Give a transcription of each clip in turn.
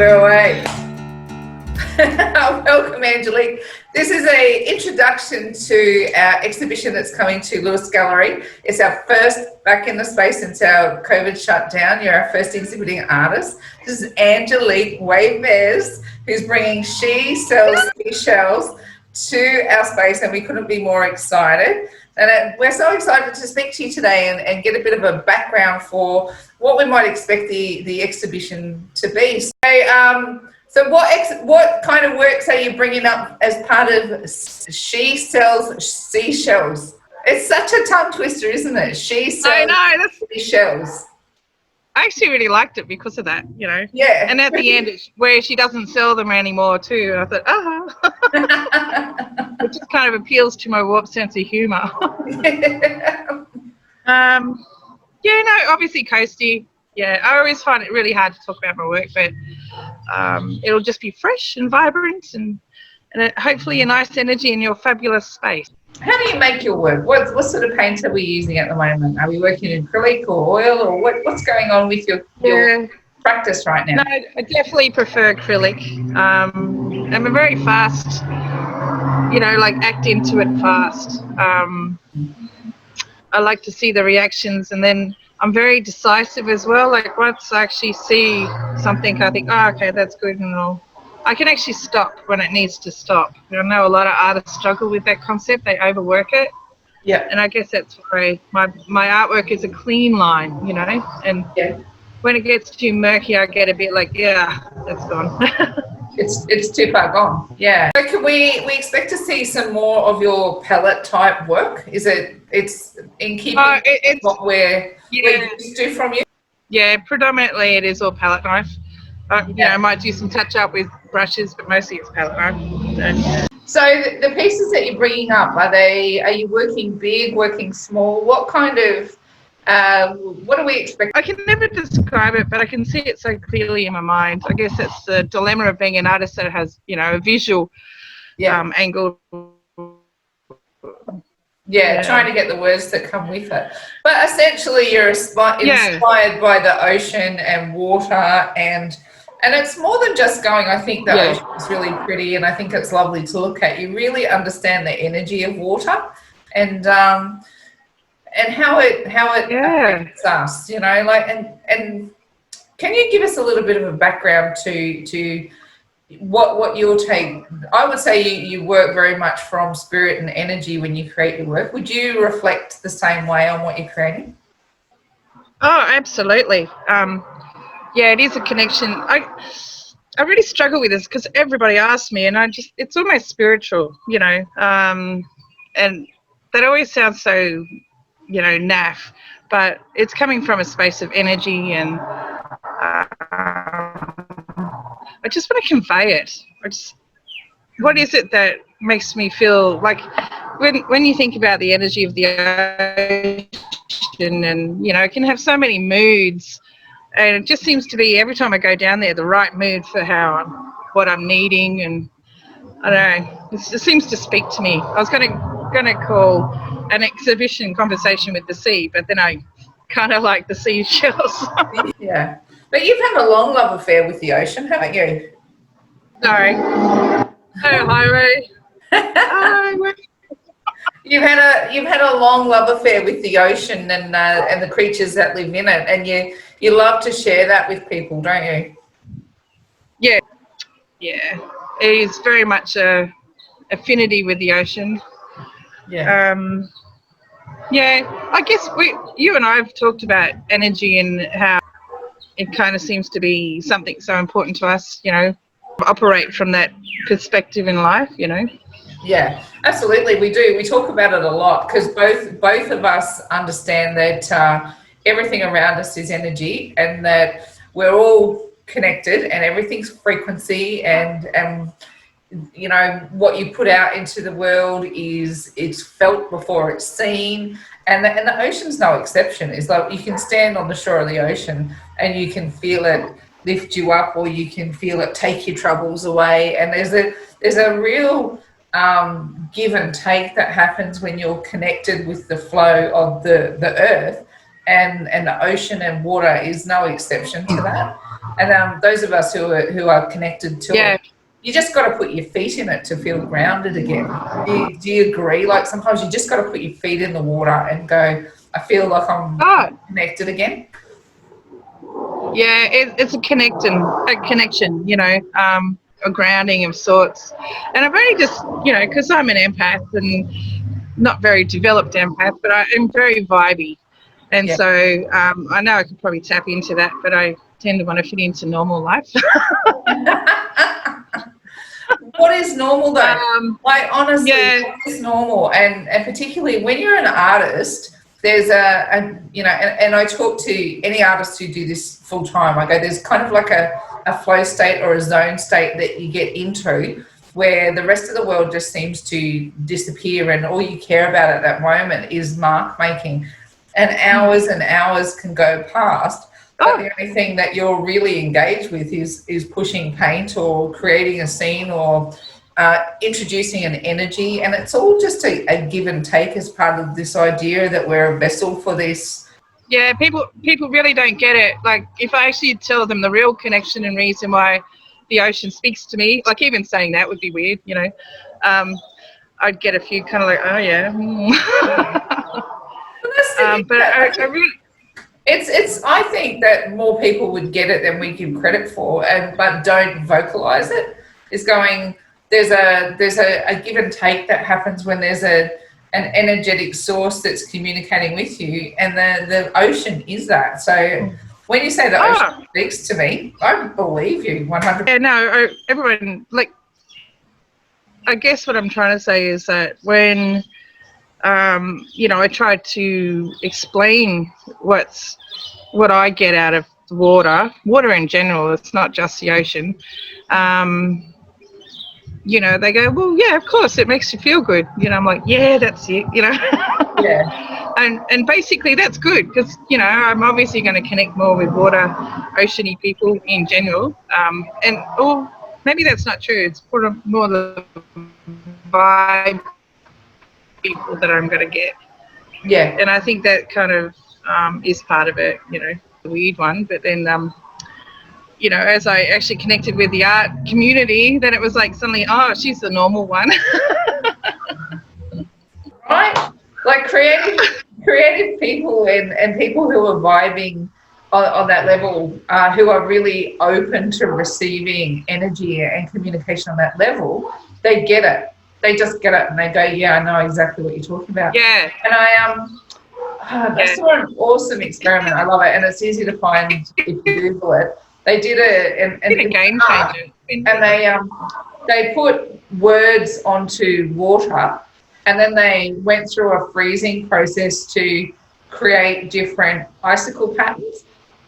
We're away. Welcome, Angelique. This is an introduction to our exhibition that's coming to Lewis Gallery. It's our first back in the space since our COVID shutdown. You're our first exhibiting artist. This is Angelique Wavés, who's bringing She Sells Seahells to our space, and we couldn't be more excited. And we're so excited to speak to you today and get a bit of a background for what we might expect the exhibition to be. So what kind of works are you bringing up as part of She Sells Seashells? It's such a tongue twister, isn't it? She Sells Seashells. I actually really liked it because of that, you know. Yeah. And at the end, where she doesn't sell them anymore too, I thought, it just kind of appeals to my warped sense of humour. Yeah, no, obviously coasty. Yeah, I always find it really hard to talk about my work, but it'll just be fresh and vibrant and hopefully a nice energy in your fabulous space. How do you make your work? What sort of paints are we using at the moment? Are we working in acrylic or oil, or what's going on with your practice right now? No, I definitely prefer acrylic. I'm a very fast, like act into it fast. I like to see the reactions, and then I'm very decisive as well. Like once I actually see something, I think, oh, okay, that's good, and I can actually stop when it needs to stop. I know a lot of artists struggle with that concept. They overwork it. Yeah. And I guess that's why my artwork is a clean line, and when it gets too murky, I get a bit like, yeah, that's gone. It's too far gone. Yeah. So can we expect to see some more of your palette type work? It's in keeping with what we're used to from you? Yeah, predominantly it is all palette knife. I might do some touch up with brushes, but mostly it's palette knife. So the pieces that you're bringing up, are you working big, working small? What kind of what do we expect? I can never describe it, but I can see it so clearly in my mind. I guess it's the dilemma of being an artist that has, a visual angle. Yeah, trying to get the words that come with it. But essentially you're inspired by the ocean and water, and it's more than just going, I think the ocean is really pretty and I think it's lovely to look at. You really understand the energy of water and how it affects us, and can you give us a little bit of a background to what your take? I would say you work very much from spirit and energy when you create your work. Would you reflect the same way on what you're creating? Oh, absolutely. It is a connection. I really struggle with this because everybody asks me, and it's almost spiritual, and that always sounds so naff, but it's coming from a space of energy, and I just want to convey it. What is it that makes me feel like when you think about the energy of the ocean, and it can have so many moods, and it just seems to be every time I go down there the right mood for what I'm needing, and I don't know, it seems to speak to me. I was going to call an exhibition Conversation with the Sea, but then I kind of like the seashells. Yeah, but you've had a long love affair with the ocean, haven't you? Sorry. Oh, hi, Ray. Hi, Ray. You've had a long love affair with the ocean and the creatures that live in it, and you love to share that with people, don't you? Yeah, it is very much a affinity with the ocean. Yeah. I guess you and I have talked about energy and how it kind of seems to be something so important to us, operate from that perspective in life, Yeah, absolutely, we do. We talk about it a lot because both of us understand that everything around us is energy, and that we're all connected, and everything's frequency, and what you put out into the world it's felt before it's seen, and the ocean's no exception. It's like you can stand on the shore of the ocean and you can feel it lift you up, or you can feel it take your troubles away, and there's a real give and take that happens when you're connected with the flow of the earth, and the ocean and water is no exception to that. And those of us who are connected to Yeah. it, you just got to put your feet in it to feel grounded again. Do you agree? Like sometimes you just got to put your feet in the water and go, I feel like I'm Oh, connected again. yeah. It's a connection. A grounding of sorts. And I've only just, because I'm an empath and not very developed empath, but I am very vibey. And Yeah. so I know I could probably tap into that, but I tend to want to fit into normal life. What is normal though? Like honestly, Yeah. what is normal? And particularly when you're an artist, there's and I talk to any artists who do this full time. I go, there's kind of like a flow state or a zone state that you get into where the rest of the world just seems to disappear and all you care about at that moment is mark making. And hours can go past, but Oh, the only thing that you're really engaged with is pushing paint or creating a scene or introducing an energy, and it's all just a give and take as part of this idea that we're a vessel for this. yeah. People really don't get it. Like if I actually tell them the real connection and reason why the ocean speaks to me, like even saying that would be weird. I'd get a few kind of like, oh yeah. But that's the thing But that I really, it's I think that more people would get it than we give credit for, and but don't vocalize it. Is going there's a give and take that happens when there's an energetic source that's communicating with you, and the ocean is that. So when you say the ocean speaks to me, I believe you 100%. yeah, no, everyone, like, I guess what I'm trying to say is that when, I try to explain what I get out of the water in general, it's not just the ocean. They go, well, yeah, of course, it makes you feel good. I'm like, yeah, that's it. Yeah, And basically that's good because, I'm obviously going to connect more with water, oceany people in general. Or maybe that's not true. It's more the vibe people that I'm going to get. yeah. And I think that kind of is part of it, the weird one. But then, as I actually connected with the art community, then it was like suddenly, oh, she's the normal one. Right? Like creative people and people who are vibing on that level, who are really open to receiving energy and communication on that level, they get it. They just get it and they go, yeah, I know exactly what you're talking about. Yeah. And I saw an awesome experiment. I love it, and it's easy to find if you Google it. They did It's a game changer. and they put words onto water, and then they went through a freezing process to create different icicle patterns.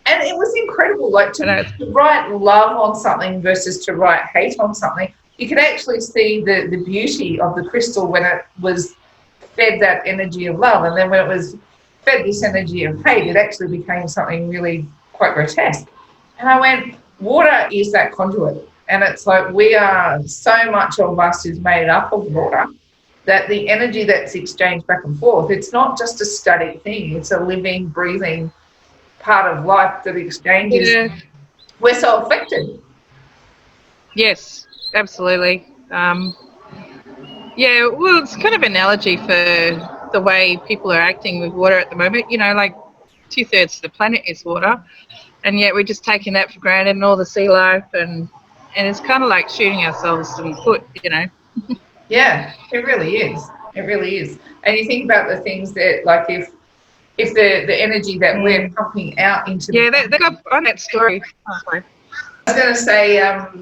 And it was incredible. Like to write love on something versus to write hate on something, you could actually see the beauty of the crystal when it was fed that energy of love. And then when it was fed this energy of hate, it actually became something really quite grotesque. And I went, water is that conduit. And it's like we are, so much of us is made up of water, that the energy that's exchanged back and forth, it's not just a static thing, it's a living, breathing part of life that exchanges. Yeah. We're so affected. Yes, absolutely. Yeah, well, it's kind of an analogy for the way people are acting with water at the moment. Like 2/3 of the planet is water, and yet we're just taking that for granted and all the sea life, and it's kind of like shooting ourselves in the foot. Yeah, it really is. It really is. And you think about the things that, like, if the energy that we're pumping out into they got on that story. Oh, sorry. I was going to say,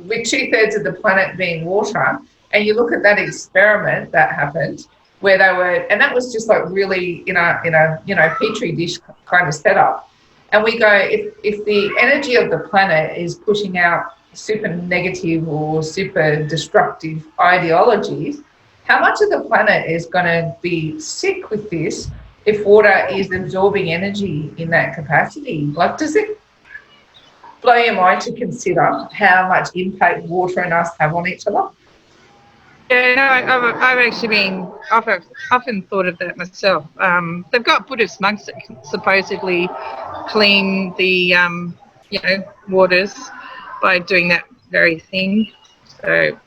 with 2/3 of the planet being water, and you look at that experiment that happened, where they were, and that was just like really in a petri dish kind of setup. And we go, if the energy of the planet is pushing out super negative or super destructive ideologies, how much of the planet is going to be sick with this if water is absorbing energy in that capacity? Like, does it blow your mind to consider how much impact water and us have on each other? Yeah, no, I've actually I've often thought of that myself. They've got Buddhist monks that can supposedly clean the, waters by doing that very thing. So,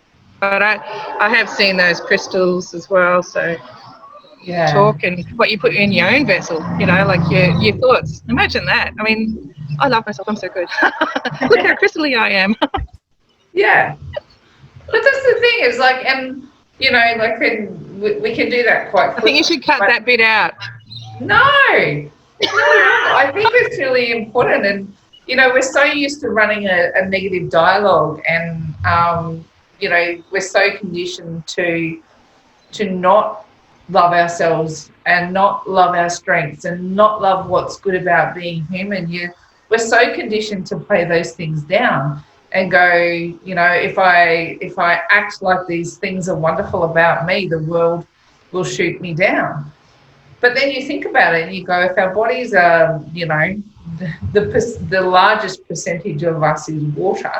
but I have seen those crystals as well. So Yeah. talk and what you put in your own vessel, you know, like your thoughts. Imagine that. I mean, I love myself. I'm so good. Look how crystally I am. Yeah. But that's the thing is like, and you know, like, and we can do that quite I quickly. think you should cut that bit out. No, I think it's really important. And, you know, we're so used to running a negative dialogue, and, you know, we're so conditioned to not love ourselves and not love our strengths and not love what's good about being human. We're so conditioned to play those things down and go, you know, if I act like these things are wonderful about me, the world will shoot me down. But then you think about it and you go, if our bodies are, you know, the largest percentage of us is water,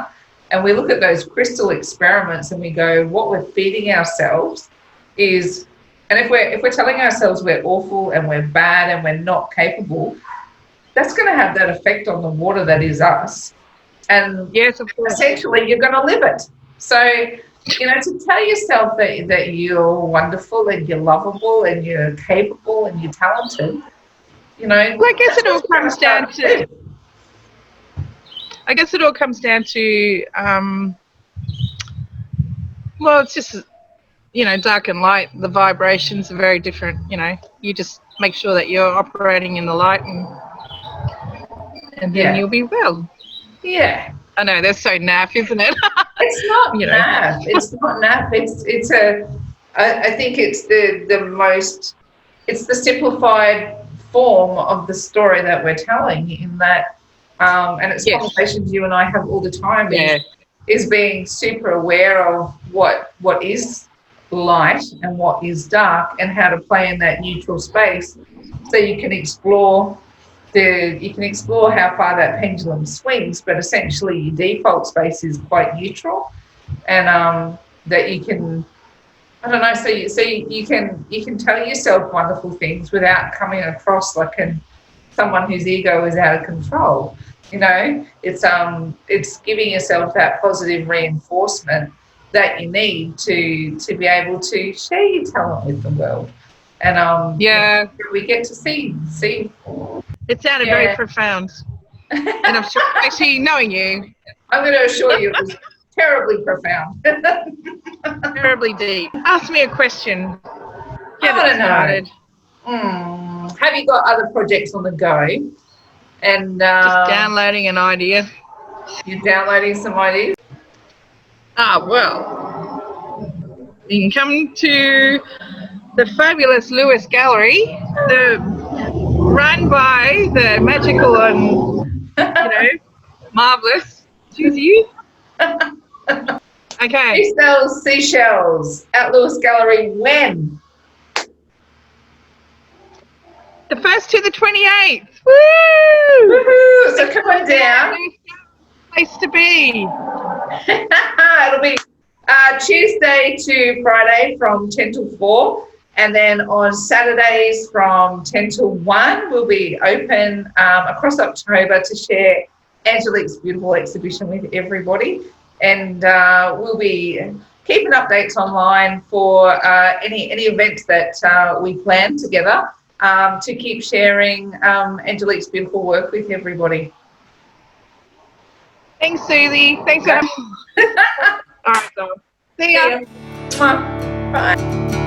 and we look at those crystal experiments and we go, what we're feeding ourselves is, and if we're telling ourselves we're awful and we're bad and we're not capable, that's going to have that effect on the water that is us. And yes, of course, essentially you're going to live it. So, you know, to tell yourself that you're wonderful and you're lovable and you're capable and you're talented, you know. Well, I guess it all comes down to. I guess it all comes down to. Well, it's just, you know, dark and light. The vibrations are very different. You know, you just make sure that you're operating in the light, and then you'll be well. Yeah. I know that's so naff, isn't it? It's not naff. It's not naff. It's a. I think it's it's the simplified form of the story that we're telling. In that, and it's conversations you and I have all the time. Yeah. Is being super aware of what is light and what is dark, and how to play in that neutral space, so you can explore how far that pendulum swings, but essentially your default space is quite neutral, and that you can, I don't know, so you can tell yourself wonderful things without coming across like someone whose ego is out of control. You know, it's giving yourself that positive reinforcement that you need to be able to share your talent with the world. And we get to see. It sounded very profound. And I'm sure, actually, knowing you, I'm going to assure you it was terribly profound. Terribly deep. Ask me a question. Get it started. Have you got other projects on the go? And just downloading an idea. You're downloading some ideas? Well, you can come to the fabulous Lewis Gallery, run by the magical and, you know, marvellous Susie. Okay. Sells Seahells at Lewis Gallery when? The 1st to the 28th. Woo! Woohoo! So come on down. Place to be. It'll be Tuesday to Friday from 10 till 4. And then on Saturdays from 10 till 1, we'll be open across October to share Angelique's beautiful exhibition with everybody. And we'll be keeping updates online for any events that we plan together to keep sharing Angelique's beautiful work with everybody. Thanks, Susie. Thanks for having me. All right, so see ya. Bye.